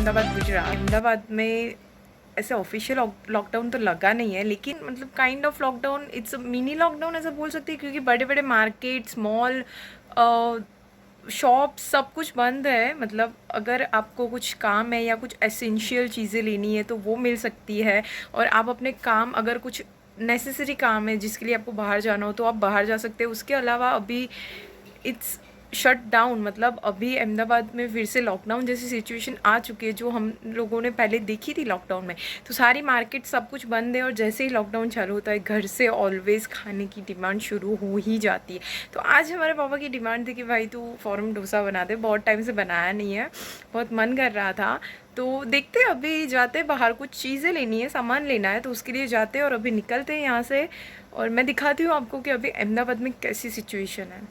अहमदाबाद गुजरात। अहमदाबाद में ऐसे official lockdown तो लगा नहीं है, लेकिन मतलब kind of lockdown, it's mini lockdown ऐसा बोल सकते हैं, क्योंकि बड़े बड़े मार्केट्स, मॉल, शॉप सब कुछ बंद है। मतलब अगर आपको कुछ काम है या कुछ एसेंशियल चीज़ें लेनी है तो वो मिल सकती है, और आप अपने काम, अगर कुछ नेसेसरी काम है जिसके लिए आपको बाहर जाना हो तो आप बाहर जा सकते हैं। उसके अलावा अभी इट्स शट डाउन, मतलब अभी अहमदाबाद में फिर से लॉकडाउन जैसी सिचुएशन आ चुकी है, जो हम लोगों ने पहले देखी थी लॉकडाउन में। तो सारी मार्केट सब कुछ बंद है, और जैसे ही लॉकडाउन चालू होता है घर से ऑलवेज़ खाने की डिमांड शुरू हो ही जाती है। तो आज हमारे पापा की डिमांड थी कि भाई तू फॉर्म डोसा बना दे, बहुत टाइम से बनाया नहीं है, बहुत मन कर रहा था। तो देखते हैं, अभी जाते बाहर, कुछ चीज़ें लेनी है, सामान लेना है, तो उसके लिए जाते हैं और अभी निकलते हैं यहाँ से। और मैं दिखाती हूँ आपको कि अभी अहमदाबाद में कैसी सिचुएशन है।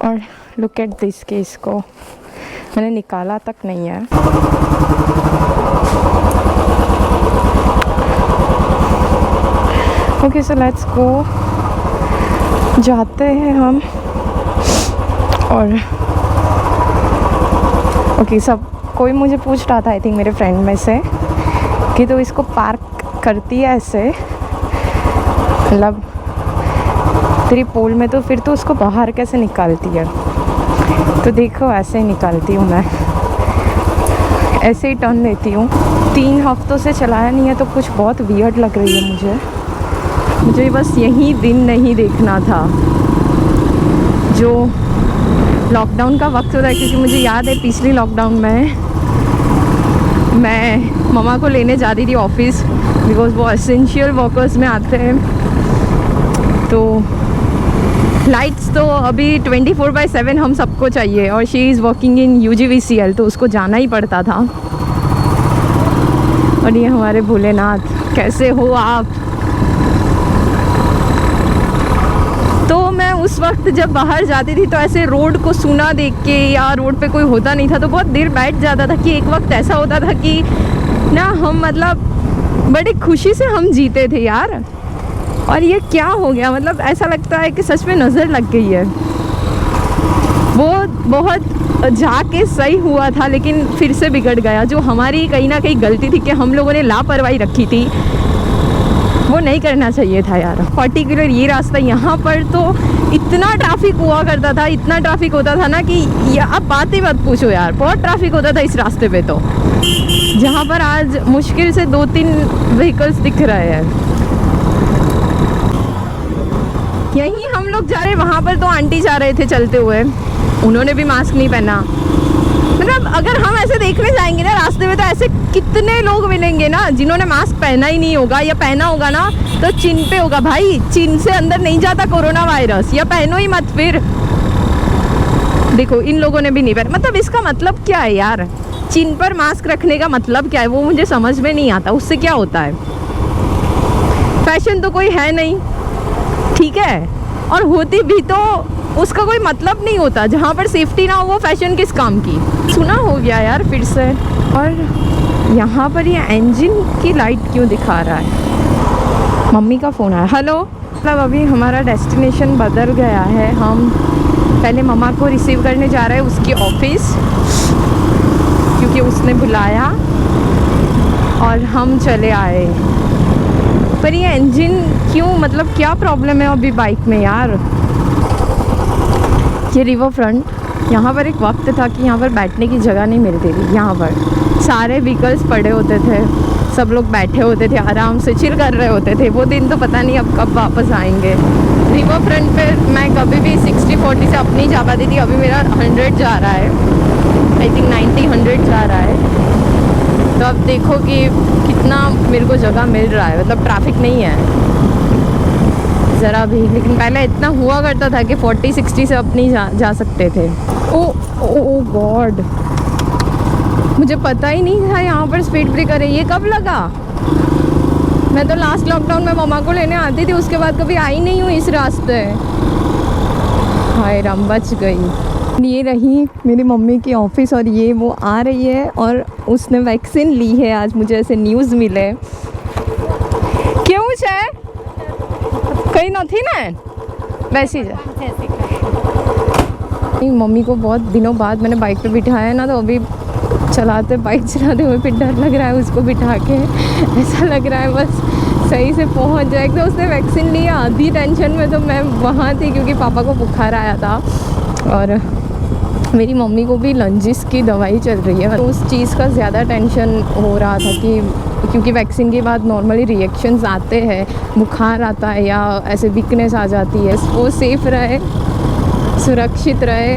और लुक एट दिस केस को मैंने निकाला तक नहीं है। ओके सो लेट्स गो, जाते हैं हम। और ओके सब कोई मुझे पूछ रहा था, आई थिंक मेरे फ्रेंड में से, कि तो इसको पार्क करती है ऐसे, मतलब तेरी पोल में, तो फिर तो उसको बाहर कैसे निकालती है? तो देखो ऐसे ही निकालती हूँ मैं, ऐसे ही टर्न लेती हूँ। 3 हफ्तों से चलाया नहीं है तो कुछ बहुत वियर्ड लग रही है मुझे बस यही दिन नहीं देखना था जो लॉकडाउन का वक्त होता है, क्योंकि मुझे याद है पिछली लॉकडाउन में मैं मम्मा को लेने जाती थी ऑफिस, बिकॉज वो एसेंशियल वर्कर्स में आते हैं। तो लाइट्स तो अभी 24/7 हम सबको चाहिए, और she is working in UGVCL, तो उसको जाना ही पड़ता था। और ये हमारे भोलेनाथ, कैसे हो आप? तो मैं उस वक्त जब बाहर जाती थी तो ऐसे रोड को सूना देख के, या रोड पे कोई होता नहीं था तो बहुत देर बैठ जाता था, कि एक वक्त ऐसा होता था कि ना हम मतलब बड़ी खुशी से हम जीते थे यार। और ये क्या हो गया? मतलब ऐसा लगता है कि सच में नज़र लग गई है। वो बहुत जाके सही हुआ था, लेकिन फिर से बिगड़ गया, जो हमारी कहीं ना कहीं गलती थी कि हम लोगों ने लापरवाही रखी थी। वो नहीं करना चाहिए था यार। पर्टिकुलर ये रास्ता, यहाँ पर तो इतना ट्रैफिक हुआ करता था, इतना ट्रैफिक होता था ना कि अब बात ही मत पूछो यार, बहुत ट्रैफिक होता था इस रास्ते पे। तो जहाँ पर आज मुश्किल से 2-3 व्हीकल्स दिख रहे हैं। यहीं हम लोग जा रहे, वहाँ पर तो आंटी जा रहे थे चलते हुए, उन्होंने भी मास्क नहीं पहना। मतलब अगर हम ऐसे देखने जाएंगे ना रास्ते में, तो ऐसे कितने लोग मिलेंगे ना जिन्होंने मास्क पहना ही नहीं होगा, या पहना होगा ना तो चीन पे होगा। भाई चीन से अंदर नहीं जाता कोरोना वायरस, या पहनो ही मत। फिर देखो इन लोगों ने भी नहीं पहना, मतलब इसका मतलब क्या है यार? चीन पर मास्क रखने का मतलब क्या है, वो मुझे समझ में नहीं आता। उससे क्या होता है? फैशन तो कोई है नहीं, ठीक है, और होती भी तो उसका कोई मतलब नहीं होता। जहाँ पर सेफ्टी ना हो वो फैशन किस काम की? सुना हो गया यार फिर से। और यहाँ पर ये इंजन की लाइट क्यों दिखा रहा है? मम्मी का फ़ोन आया। हेलो। मतलब अभी हमारा डेस्टिनेशन बदल गया है। हम पहले मम्मा को रिसीव करने जा रहे हैं उसकी ऑफिस, क्योंकि उसने बुलाया, और हम चले आए। पर ये इंजन क्यों, मतलब क्या प्रॉब्लम है अभी बाइक में यार? ये रिवर फ्रंट, यहाँ पर एक वक्त था कि यहाँ पर बैठने की जगह नहीं मिलती थी। यहाँ पर सारे व्हीकल्स पड़े होते थे, सब लोग बैठे होते थे, आराम से चिल कर रहे होते थे। वो दिन तो पता नहीं अब कब वापस आएंगे। रिवर फ्रंट पे मैं कभी भी 60-40 से अब नहीं जा पाती थी, अभी मेरा 100 जा रहा है, आई थिंक 90-100 जा रहा है। तो अब देखो कि कितना मेरे को जगह मिल रहा है, मतलब ट्रैफिक नहीं है ज़रा भी। लेकिन पहले इतना हुआ करता था कि 40-60 से अब नहीं जा सकते थे। ओ गॉड, मुझे पता ही नहीं था यहाँ पर स्पीड ब्रेकर है। ये कब लगा? मैं तो लास्ट लॉकडाउन में मम्मा को लेने आती थी, उसके बाद कभी आई नहीं हूँ इस रास्ते। हाय राम, बच गई। ये रही मेरी मम्मी की ऑफिस, और ये वो आ रही है, और उसने वैक्सीन ली है आज, मुझे ऐसे न्यूज़ मिले। क्यों है कहीं नहीं ना वैसे जा। मम्मी को बहुत दिनों बाद मैंने बाइक पे बिठाया ना, तो अभी चलाते बाइक चलाते हुए फिर डर लग रहा है उसको बिठा के, ऐसा लग रहा है बस सही से पहुंच जाए। तो उसने वैक्सीन लिया, आधी टेंशन में तो मैं वहाँ थी क्योंकि पापा को बुखार आया था और मेरी मम्मी को भी लंजिस की दवाई चल रही है। तो उस चीज़ का ज़्यादा टेंशन हो रहा था कि क्योंकि वैक्सीन के बाद नॉर्मली रिएक्शंस आते हैं, बुखार आता है या ऐसे वीकनेस आ जाती है। वो सेफ़ रहे, सुरक्षित रहे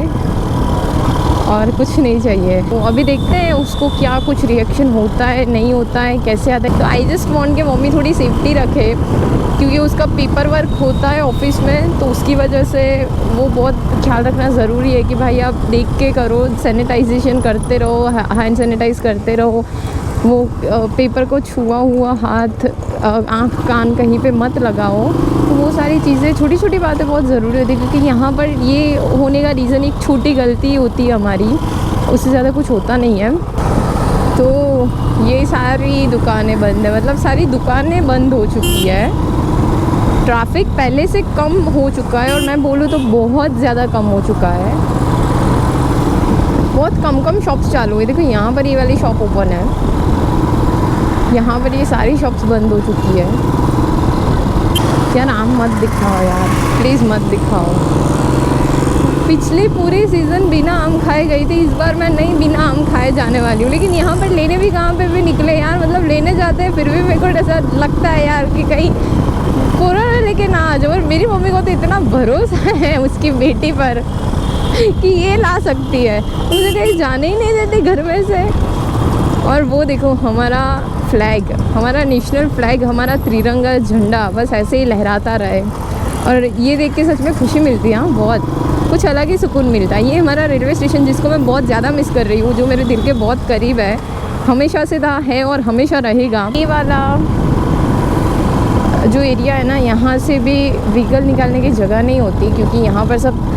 और कुछ नहीं चाहिए। तो अभी देखते हैं उसको क्या कुछ रिएक्शन होता है नहीं होता है, कैसे आता है। तो आई जस्ट वांट कि मम्मी थोड़ी सेफ्टी रखे क्योंकि उसका पेपर वर्क होता है ऑफिस में, तो उसकी वजह से वो बहुत ख्याल रखना ज़रूरी है कि भाई आप देख के करो, सैनिटाइजेशन करते रहो, हैंड सैनिटाइज करते रहो, वो पेपर को छुआ हुआ हाथ, आँख कान कहीं पे मत लगाओ। तो वो सारी चीज़ें, छोटी छोटी बातें बहुत ज़रूरी होती है क्योंकि यहाँ पर ये होने का रीज़न एक छोटी गलती होती है हमारी, उससे ज़्यादा कुछ होता नहीं है। तो ये सारी दुकानें बंद है, मतलब सारी दुकानें बंद हो चुकी है। ट्रैफिक पहले से कम हो चुका है और मैं बोलूँ तो बहुत ज़्यादा कम हो चुका है। बहुत कम शॉप्स चालू हुई। देखो यहाँ पर ये वाली शॉप ओपन है, यहाँ पर ये सारी शॉप्स बंद हो चुकी है। यार आम मत दिखाओ यार, प्लीज़ मत दिखाओ। पिछले पूरे सीज़न बिना आम खाए गई थी, इस बार मैं नहीं बिना आम खाए जाने वाली हूँ। लेकिन यहाँ पर लेने भी कहाँ पे भी निकले यार, मतलब लेने जाते हैं फिर भी मेरे को ऐसा लगता है यार कि कहीं कोरोना लेके ना आ जाओ। और मेरी मम्मी को तो इतना भरोसा है उसकी बेटी पर कि ये ला सकती है, मुझे कहीं जाने ही नहीं देती घर में से। और वो देखो हमारा फ्लैग, हमारा नेशनल फ्लैग, हमारा तिरंगा झंडा बस ऐसे ही लहराता रहे। और ये देख के सच में खुशी मिलती है, हाँ बहुत कुछ अलग ही सुकून मिलता है। ये हमारा रेलवे स्टेशन जिसको मैं बहुत ज़्यादा मिस कर रही हूँ, जो मेरे दिल के बहुत करीब है, हमेशा से था, है और हमेशा रहेगा। ये वाला जो एरिया है ना, यहाँ से भी व्हीकल निकालने की जगह नहीं होती क्योंकि यहाँ पर सब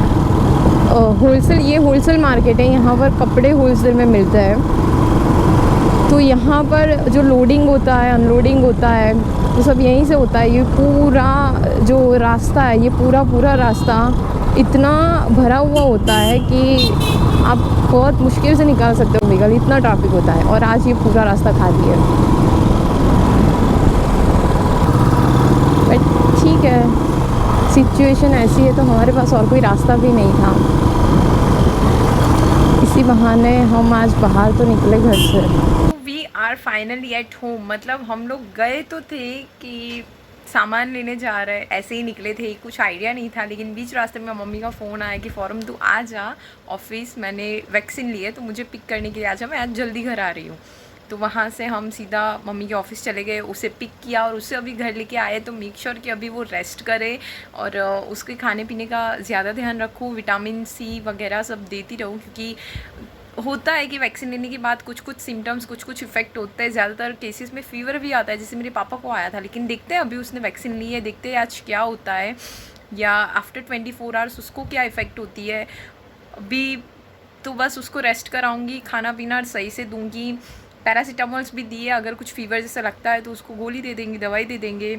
होलसेल, ये होलसेल मार्केट है, यहाँ पर कपड़े होलसेल में मिलते हैं। तो यहाँ पर जो लोडिंग होता है, अनलोडिंग होता है, वो सब यहीं से होता है। ये पूरा जो रास्ता है, ये पूरा रास्ता इतना भरा हुआ होता है कि आप बहुत मुश्किल से निकाल सकते हो व्हीकल, इतना ट्रैफिक होता है। और आज ये पूरा रास्ता खाली है, बट ठीक है, सिचुएशन ऐसी है तो हमारे पास और कोई रास्ता भी नहीं था। इसी बहाने हम आज बाहर तो निकले घर से। We are finally at home. मतलब हम लोग गए तो थे कि सामान लेने जा रहे, ऐसे ही निकले थे, कुछ आइडिया नहीं था। लेकिन बीच रास्ते में मम्मी का फ़ोन आया कि फॉरम तू आ जा ऑफिस, मैंने वैक्सीन ली है तो मुझे पिक करने के लिए आ जा, मैं आज जल्दी घर आ रही हूँ। तो वहाँ से हम सीधा मम्मी के ऑफिस चले गए, उसे पिक किया और उससे अभी घर लेके आए। तो मेक श्योर कि अभी वो रेस्ट करे और उसके खाने पीने का ज़्यादा ध्यान रखूँ, विटामिन सी वगैरह सब देती रहूँ क्योंकि होता है कि वैक्सीन लेने के बाद कुछ सिम्टम्स, कुछ इफेक्ट होता है। ज़्यादातर केसेस में फीवर भी आता है, जैसे मेरे पापा को आया था। लेकिन देखते हैं अभी उसने वैक्सीन ली है, देखते हैं आज क्या होता है या आफ्टर 24 आवर्स उसको क्या इफ़ेक्ट होती है। अभी तो बस उसको रेस्ट कराऊंगी, खाना पीना सही से दूंगी, पैरासीटामोल्स भी दिए, अगर कुछ फीवर जैसा लगता है तो उसको गोली दे देंगे, दवाई दे देंगे।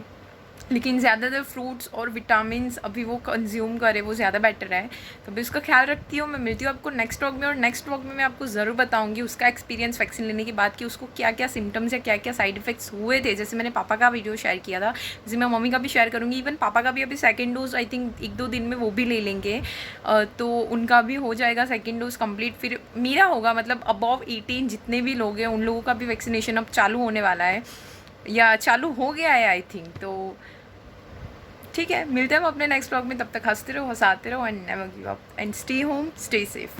लेकिन ज़्यादातर फ्रूट्स और विटामिन्स अभी वो कंज्यूम करे, वो ज़्यादा बेटर है। तो अभी उसका ख्याल रखती हूँ। मैं मिलती हूँ आपको नेक्स्ट व्लॉग में, और नेक्स्ट व्लॉग में मैं आपको ज़रूर बताऊँगी उसका एक्सपीरियंस वैक्सीन लेने के बाद कि उसको क्या क्या सिम्टम्स या क्या क्या साइड इफेक्ट्स हुए थे। जैसे मैंने पापा का वीडियो शेयर किया था, जैसे मैं मम्मी का भी शेयर करूँगी। इवन पापा का भी अभी सेकेंड डोज आई थिंक 1-2 दिन में वो भी ले लेंगे, तो उनका भी हो जाएगा सेकेंड डोज कंप्लीट। फिर मेरा होगा, मतलब अबव 18 जितने भी लोग हैं उन लोगों का भी वैक्सीनेशन अब चालू होने वाला है या चालू हो गया है आई थिंक। तो ठीक है, मिलते हैं हम अपने नेक्स्ट व्लॉग में। तब तक हंसते रहो, हंसाते रहो and never give up and stay home, stay safe.